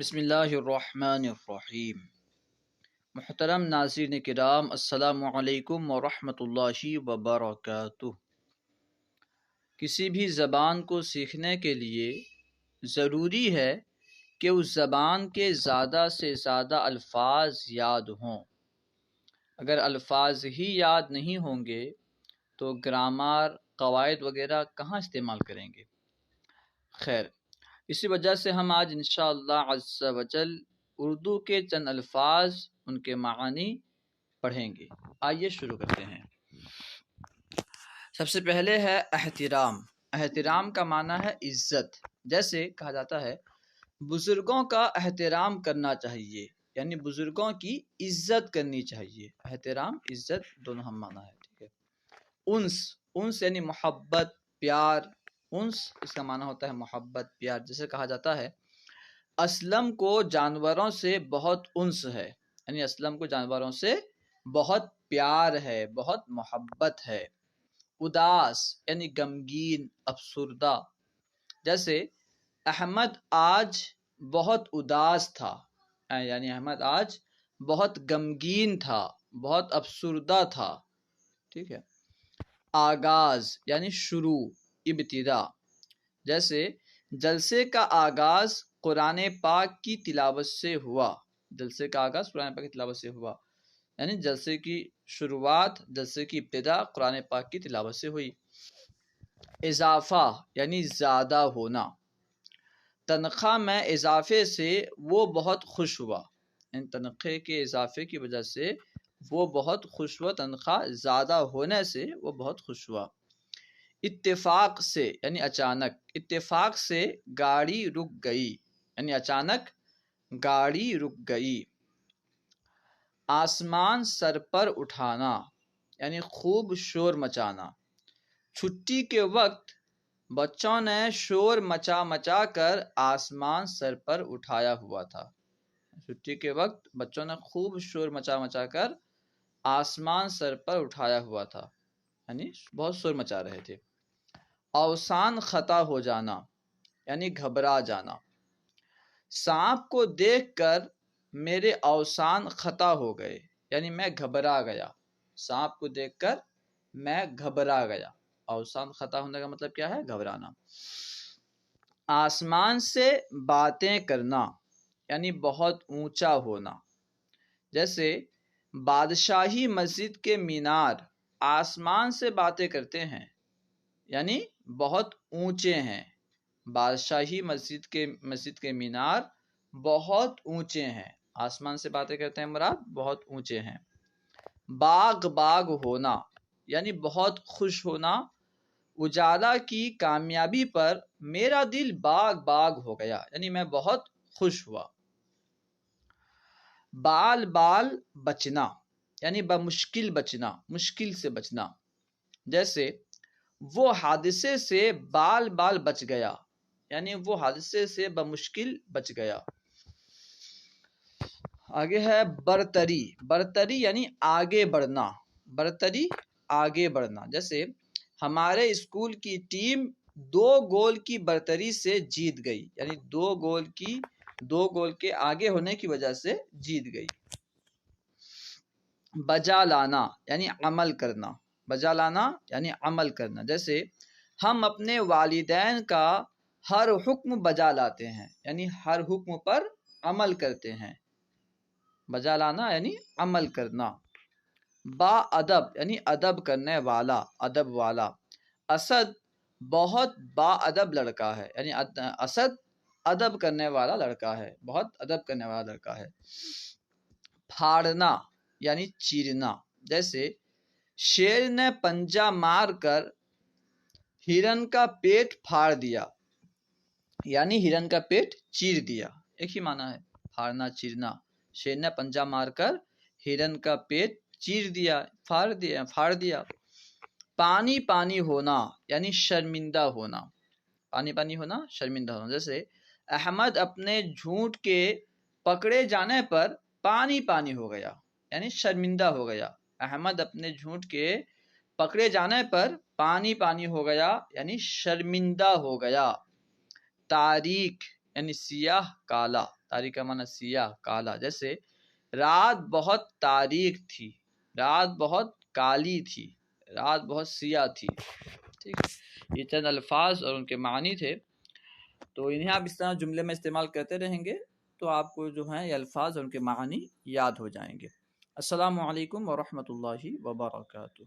بسم اللہ الرحمن الرحیم۔ محترم ناظرین کرام، السلام علیکم ورحمۃ اللہ وبرکاتہ۔ کسی بھی زبان کو سیکھنے کے لیے ضروری ہے کہ اس زبان کے زیادہ سے زیادہ الفاظ یاد ہوں۔ اگر الفاظ ہی یاد نہیں ہوں گے تو گرامر، قواعد وغیرہ کہاں استعمال کریں گے؟ خیر، اسی وجہ سے ہم آج انشاءاللہ عز و جل اردو کے چند الفاظ، ان کے معانی پڑھیں گے۔ آئیے شروع کرتے ہیں۔ سب سے پہلے ہے احترام۔ احترام کا معنی ہے عزت۔ جیسے کہا جاتا ہے بزرگوں کا احترام کرنا چاہیے، یعنی بزرگوں کی عزت کرنی چاہیے۔ احترام، عزت دونوں ہم معنی ہے، ٹھیک ہے۔ انس، انس یعنی محبت، پیار۔ انس اس کا معنی ہوتا ہے محبت، پیار۔ جیسے کہا جاتا ہے اسلم کو جانوروں سے بہت انس ہے، یعنی اسلم کو جانوروں سے بہت پیار ہے، بہت محبت ہے۔ اداس یعنی غمگین، افسردہ۔ جیسے احمد آج بہت اداس تھا، یعنی احمد آج بہت غمگین تھا، بہت افسردہ تھا، ٹھیک ہے۔ آغاز یعنی شروع، ابتدا۔ جیسے جلسے کا آغاز قرآن پاک کی تلاوت سے ہوا۔ جلسے کا آغاز قرآن پاک کی تلاوت سے ہوا، یعنی جلسے کی شروعات، جلسے کی ابتدا قرآن پاک کی تلاوت سے ہوئی۔ اضافہ یعنی زیادہ ہونا۔ تنخواہ میں اضافے سے وہ بہت خوش ہوا، یعنی تنخواہ کے اضافے کی وجہ سے وہ بہت خوش ہوا، تنخواہ زیادہ ہونے سے وہ بہت خوش ہوا۔ اتفاق سے یعنی اچانک، اتفاق سے گاڑی رک گئی، یعنی اچانک گاڑی رک گئی۔ آسمان سر پر اٹھانا یعنی خوب شور مچانا۔ چھٹی کے وقت بچوں نے شور مچا مچا کر آسمان سر پر اٹھایا ہوا تھا۔ چھٹی کے وقت بچوں نے خوب شور مچا مچا کر آسمان سر پر اٹھایا ہوا تھا، یعنی بہت شور مچا رہے تھے۔ اوسان خطا ہو جانا یعنی گھبرا جانا۔ سانپ کو دیکھ کر میرے اوسان خطا ہو گئے، یعنی میں گھبرا گیا۔ سانپ کو دیکھ کر میں گھبرا گیا۔ اوسان خطا ہونے کا مطلب کیا ہے؟ گھبرانا۔ آسمان سے باتیں کرنا یعنی بہت اونچا ہونا۔ جیسے بادشاہی مسجد کے مینار آسمان سے باتیں کرتے ہیں، یعنی بہت اونچے ہیں۔ بادشاہی مسجد کے مینار بہت اونچے ہیں، آسمان سے باتیں کرتے ہیں مراد بہت اونچے ہیں۔ باغ باغ ہونا یعنی بہت خوش ہونا۔ اجالا کی کامیابی پر میرا دل باغ باغ ہو گیا، یعنی میں بہت خوش ہوا۔ بال بال بچنا یعنی بمشکل بچنا، مشکل سے بچنا۔ جیسے وہ حادثے سے بال بال بچ گیا، یعنی وہ حادثے سے بمشکل بچ گیا۔ آگے ہے برتری۔ برتری یعنی آگے بڑھنا، برتری آگے بڑھنا۔ جیسے ہمارے اسکول کی ٹیم 2 گول کی برتری سے جیت گئی، یعنی 2 گول کے آگے ہونے کی وجہ سے جیت گئی۔ بجا لانا یعنی عمل کرنا، بجا لانا یعنی عمل کرنا۔ جیسے ہم اپنے والدین کا ہر حکم بجا لاتے ہیں، یعنی ہر حکم پر عمل کرتے ہیں۔ بجا لانا یعنی عمل کرنا۔ با ادب یعنی ادب کرنے والا، ادب والا۔ اسد بہت با ادب لڑکا ہے، یعنی اسد ادب کرنے والا لڑکا ہے، بہت ادب کرنے والا لڑکا ہے۔ پھاڑنا یعنی چیرنا۔ جیسے شیر نے پنجہ مار کر ہرن کا پیٹ پھاڑ دیا، یعنی ہرن کا پیٹ چیر دیا، ایک ہی معنی ہے پھاڑنا چیرنا۔ شیر نے پنجہ مار کر ہرن کا پیٹ چیر دیا، پھاڑ دیا۔ پانی پانی ہونا یعنی شرمندہ ہونا، پانی پانی ہونا، شرمندہ ہونا۔ جیسے احمد اپنے جھوٹ کے پکڑے جانے پر پانی پانی ہو گیا، یعنی شرمندہ ہو گیا۔ احمد اپنے جھوٹ کے پکڑے جانے پر پانی پانی ہو گیا، یعنی شرمندہ ہو گیا۔ تاریخ یعنی سیاہ کالا، تاریک کا معنی سیاہ کالا، جیسے رات بہت تاریک تھی، رات بہت کالی تھی، رات بہت سیاہ تھی. ٹھیک ہے، یہ چند الفاظ اور ان کے معنی تھے. تو انہیں آپ اس طرح جملے میں استعمال کرتے رہیں گے تو آپ کو جو ہیں یہ الفاظ اور ان کے معنی یاد ہو جائیں گے. السلام علیکم ورحمۃ اللہ وبرکاتہ.